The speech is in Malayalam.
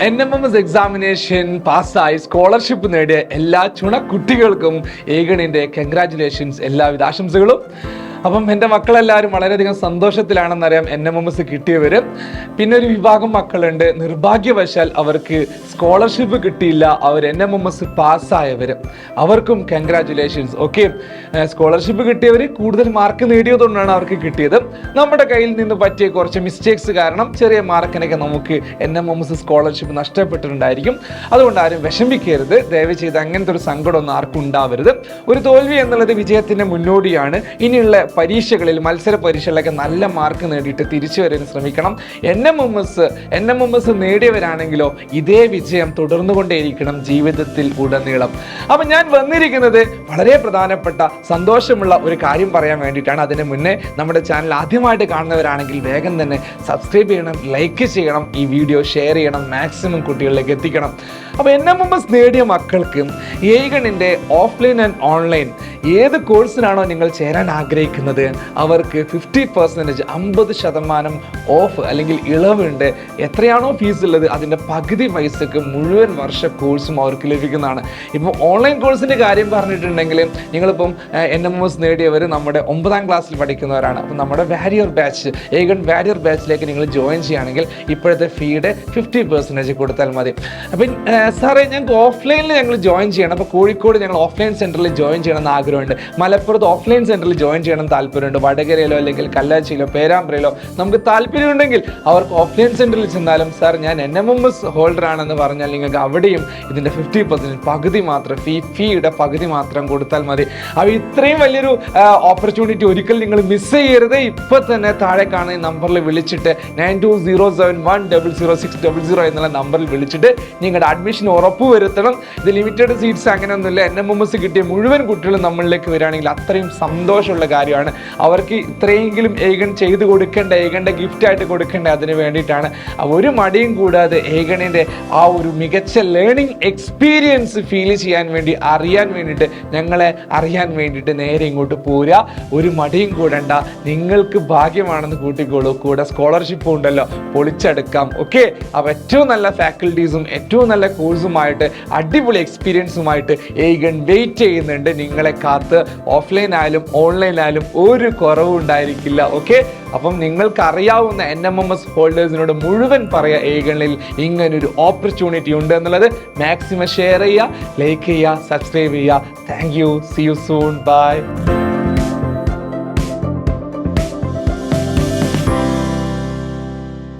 NMMS എക്സാമിനേഷൻ പാസ്സായി സ്കോളർഷിപ്പ് നേടിയ എല്ലാ ചുണക്കുട്ടികൾക്കും ഏഗണിന്റെ കൺഗ്രാറ്റുലേഷൻസ്, എല്ലാവിധ ആശംസകളും. അപ്പം എൻ്റെ മക്കളെല്ലാവരും വളരെയധികം സന്തോഷത്തിലാണെന്നറിയാം. NMMS കിട്ടിയവർ. പിന്നെ ഒരു വിഭാഗം മക്കളുണ്ട്, നിർഭാഗ്യവശാൽ അവർക്ക് സ്കോളർഷിപ്പ് കിട്ടിയില്ല, അവർ NMMS പാസ്സായവർ. അവർക്കും കൺഗ്രാറ്റുലേഷൻസ്. ഓക്കെ, സ്കോളർഷിപ്പ് കിട്ടിയവർ കൂടുതൽ മാർക്ക് നേടിയതുകൊണ്ടാണ് അവർക്ക് കിട്ടിയത്. നമ്മുടെ കയ്യിൽ നിന്ന് പറ്റിയ കുറച്ച് മിസ്റ്റേക്സ് കാരണം ചെറിയ മാർക്കിനൊക്കെ നമുക്ക് NMMS സ്കോളർഷിപ്പ് നഷ്ടപ്പെട്ടിട്ടുണ്ടായിരിക്കും. അതുകൊണ്ട് ആരും വിഷമിക്കരുത്, ദയവ് ചെയ്ത് അങ്ങനത്തെ ഒരു സങ്കടമൊന്നും ആർക്കും ഉണ്ടാവരുത്. ഒരു തോൽവി എന്നുള്ളത് വിജയത്തിൻ്റെ മുന്നോടിയാണ്. ഇനിയുള്ള പരീക്ഷകളിൽ, മത്സര പരീക്ഷകളിലൊക്കെ നല്ല മാർക്ക് നേടിയിട്ട് തിരിച്ചു വരാൻ ശ്രമിക്കണം. NMMS നേടിയവരാണെങ്കിലോ ഇതേ വിജയം തുടർന്നുകൊണ്ടേയിരിക്കണം ജീവിതത്തിൽ ഉടനീളം. അപ്പം ഞാൻ വന്നിരിക്കുന്നത് വളരെ പ്രധാനപ്പെട്ട സന്തോഷമുള്ള ഒരു കാര്യം പറയാൻ വേണ്ടിയിട്ടാണ്. അതിന് മുന്നേ നമ്മുടെ ചാനൽ ആദ്യമായിട്ട് കാണുന്നവരാണെങ്കിൽ വേഗം തന്നെ സബ്സ്ക്രൈബ് ചെയ്യണം, ലൈക്ക് ചെയ്യണം, ഈ വീഡിയോ ഷെയർ ചെയ്യണം, മാക്സിമം കുട്ടികളിലേക്ക് എത്തിക്കണം. അപ്പോൾ NMMS നേടിയ മക്കൾക്ക് ഏഗണിൻ്റെ ഓഫ്ലൈൻ ആൻഡ് ഓൺലൈൻ ഏത് കോഴ്സിനാണോ നിങ്ങൾ ചേരാൻ ആഗ്രഹിക്കുന്നത് അവർക്ക് 50%, 50% ഓഫ് അല്ലെങ്കിൽ ഇളവുണ്ട്. എത്രയാണോ ഫീസ് ഉള്ളത് അതിൻ്റെ പകുതി പൈസക്ക് മുഴുവൻ വർഷ കോഴ്സും അവർക്ക് ലഭിക്കുന്നതാണ്. ഇപ്പം ഓൺലൈൻ കോഴ്സിൻ്റെ കാര്യം പറഞ്ഞിട്ടുണ്ടെങ്കിൽ നിങ്ങളിപ്പം NMMS നേടിയവർ നമ്മുടെ 9ാം ക്ലാസ്സിൽ പഠിക്കുന്നവരാണ്. അപ്പം നമ്മുടെ വാരിയർ ബാച്ച്, ഏഗൺ വാരിയർ ബാച്ചിലേക്ക് നിങ്ങൾ ജോയിൻ ചെയ്യുകയാണെങ്കിൽ ഇപ്പോഴത്തെ ഫീയുടെ 50% കൊടുത്താൽ മതി. അപ്പം സാറേ ഞങ്ങൾക്ക് ഓഫ്ലൈനിൽ ഞങ്ങൾ ജോയിൻ ചെയ്യണം, അപ്പോൾ കോഴിക്കോട് ഞങ്ങൾ ഓഫ്ലൈൻ സെൻറ്ററിൽ ജോയിൻ ചെയ്യണമെന്ന് ആഗ്രഹമുണ്ട്, മലപ്പുറത്ത് ഓഫ്ലൈൻ സെൻറ്ററിൽ ജോയിൻ ചെയ്യണം താല്പര്യമുണ്ട്, വടകരയിലോ അല്ലെങ്കിൽ കല്ലാച്ചിയിലോ പേരാമ്പ്രയിലോ നമുക്ക് താല്പര്യമുണ്ടെങ്കിൽ അവർക്ക് ഓഫ്ലൈൻ സെൻറ്ററിൽ ചെന്നാലും സാർ ഞാൻ NMMS ഹോൾഡർ ആണെന്ന് പറഞ്ഞാൽ നിങ്ങൾക്ക് അവിടെയും ഇതിൻ്റെ 50% പകുതി മാത്രം ഫീയുടെ പകുതി മാത്രം കൊടുത്താൽ മതി. അപ്പോൾ ഇത്രയും വലിയൊരു ഓപ്പർച്യൂണിറ്റി ഒരിക്കലും നിങ്ങൾ മിസ് ചെയ്യരുത്. ഇപ്പോൾ തന്നെ താഴെ കാണുന്ന നമ്പറിൽ വിളിച്ചിട്ട് 9207100600 എന്നുള്ള നമ്പറിൽ വിളിച്ചിട്ട് നിങ്ങളുടെ അഡ്മിഷൻ ഉറപ്പുവരുത്തണം. ഇത് ലിമിറ്റഡ് സീറ്റ്സ് അങ്ങനെയൊന്നുമില്ല. NMMS കിട്ടിയ മുഴുവൻ കുട്ടികളും നമ്മളിലേക്ക് വരികയാണെങ്കിൽ അത്രയും സന്തോഷമുള്ള കാര്യമാണ്. അവർക്ക് ഇത്രയെങ്കിലും ഏഗൺ ചെയ്ത് കൊടുക്കേണ്ട, ഏഗണിൻ്റെ ഗിഫ്റ്റായിട്ട് കൊടുക്കേണ്ട, അതിന് വേണ്ടിയിട്ടാണ്. ഒരു മടിയും കൂടാതെ ഏഗണിൻ്റെ ആ ഒരു മികച്ച ലേണിംഗ് എക്സ്പീരിയൻസ് ഫീൽ ചെയ്യാൻ വേണ്ടി, അറിയാൻ വേണ്ടിയിട്ട്, ഞങ്ങളെ അറിയാൻ വേണ്ടിയിട്ട് നേരെ ഇങ്ങോട്ട് പോരുക. ഒരു മടിയും കൂടണ്ട, നിങ്ങൾക്ക് ഭാഗ്യമാണെന്ന് കൂട്ടിക്കോളൂ. കൂടെ സ്കോളർഷിപ്പും ഉണ്ടല്ലോ, പൊളിച്ചെടുക്കാം. ഓക്കെ, അപ്പോൾ ഏറ്റവും നല്ല ഫാക്കൽറ്റീസും ഏറ്റവും നല്ല കോഴ്സുമായിട്ട് അടിപൊളി എക്സ്പീരിയൻസുമായിട്ട് ഏഗൺ വെയിറ്റ് ചെയ്യുന്നുണ്ട് നിങ്ങളെ കാത്ത്. ഓഫ്ലൈൻ ആയാലും ഓൺലൈൻ ആയാലും ഒരു കുറവും ഉണ്ടായിരിക്കില്ല. ഓക്കെ, അപ്പം നിങ്ങൾക്ക് അറിയാവുന്ന NMMS ഹോൾഡേഴ്സിനോട് മുഴുവൻ പറയുക ഏഗണിൽ ഇങ്ങനൊരു ഓപ്പർച്യൂണിറ്റി ഉണ്ട് എന്നുള്ളത്. മാക്സിമം ഷെയർ ചെയ്യുക, ലൈക്ക് ചെയ്യുക, സബ്സ്ക്രൈബ് ചെയ്യുക. Thank you. See you soon. By.